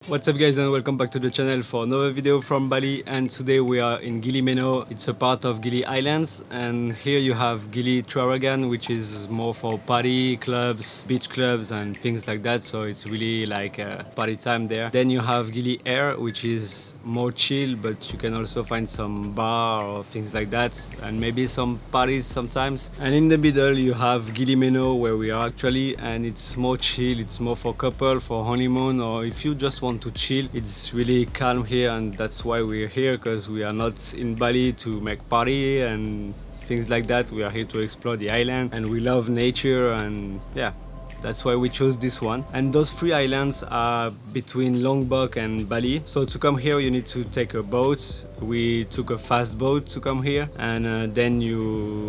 What's up guys, and welcome back to the channel for another video from Bali. And today we are in Gili Meno. It's a part of Gili Islands, and here you have Gili Trawangan, which is more for party clubs, beach clubs and things like that, so it's really like a party time there. Then you have Gili Air, which is more chill, but you can also find some bar or things like that, and maybe some parties sometimes. And in the middle you have Gili Meno, where we are actually, and it's more chill. It's more for couple, for honeymoon, or if you just want to chill. It's really calm here, and that's why we're here, because we are not in Bali to make party and things like that. We are here to explore the island, and we love nature, and yeah, that's why we chose this one. And those three islands are between Lombok and Bali. So to come here you need to take a boat. We took a fast boat to come here, and then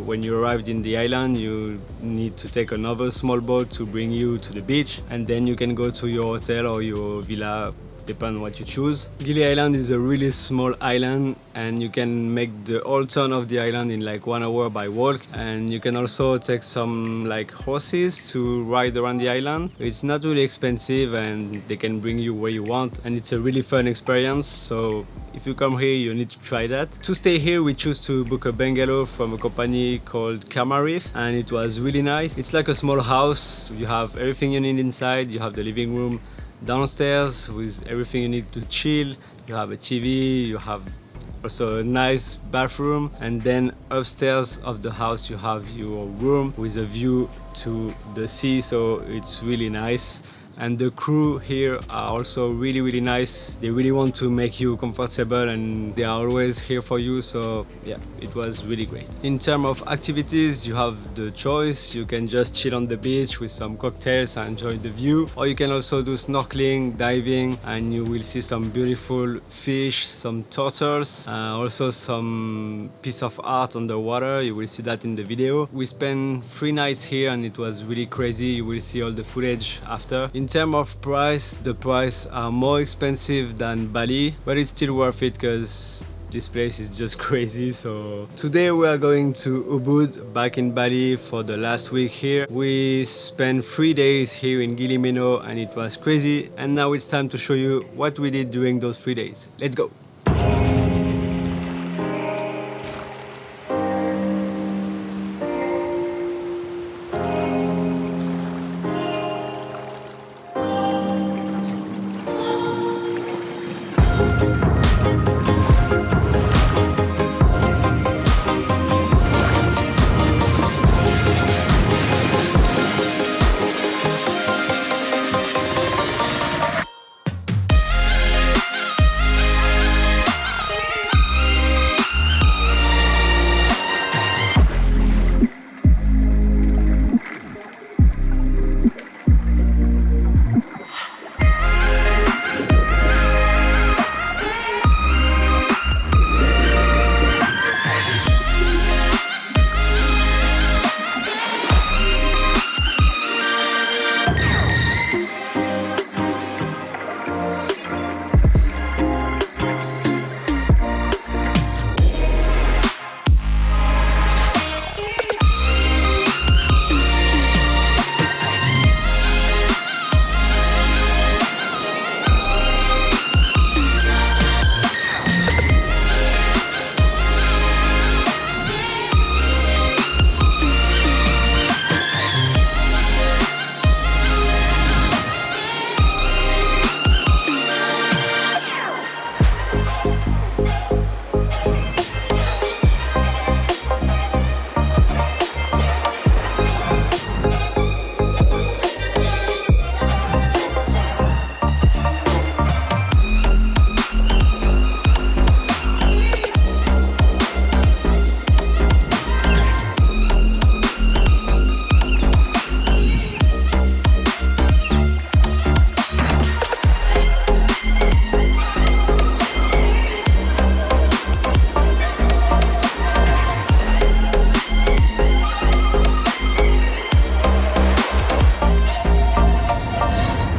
when you arrived in the island, you need to take another small boat to bring you to the beach, and then you can go to your hotel or your villa, depend on what you choose. Gili Island is a really small island, and you can make the whole turn of the island in like 1 hour by walk. And you can also take some like horses to ride around the island. It's not really expensive, and they can bring you where you want, and it's a really fun experience. So if you come here, you need to try that. To stay here, we choose to book a bungalow from a company called Camarif, and it was really nice. It's like a small house. You have everything you need inside. You have the living room downstairs with everything you need to chill. You have a TV, you have also a nice bathroom, and then upstairs of the house you have your room with a view to the sea, so it's really nice. And the crew here are also really nice. They really want to make you comfortable, and they are always here for you. So yeah, it was really great. In terms of activities, you have the choice. You can just chill on the beach with some cocktails and enjoy the view, or you can also do snorkeling, diving, and you will see some beautiful fish, some turtles, also some piece of art underwater. You will see that in the video. We spent 3 nights here, and it was really crazy. You will see all the footage after. In terms of price, the prices are more expensive than Bali, but it's still worth it because this place is just crazy. So today we are going to Ubud, back in Bali for the last week here. We spent 3 days here in Gili Meno, and it was crazy. And now it's time to show you what we did during those 3 days. Let's go!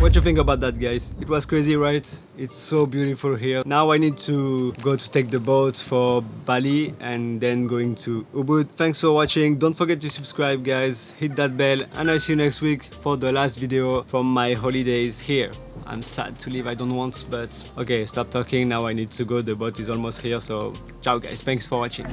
What you think about that, guys? It was crazy, right? It's so beautiful here. Now I need to go to take the boat for Bali and then going to Ubud. Thanks for watching. Don't forget to subscribe, guys. Hit that bell, and I'll see you next week for the last video from my holidays here. I'm sad to leave, I don't want, but okay, stop talking, now I need to go, the boat is almost here, so ciao guys, thanks for watching.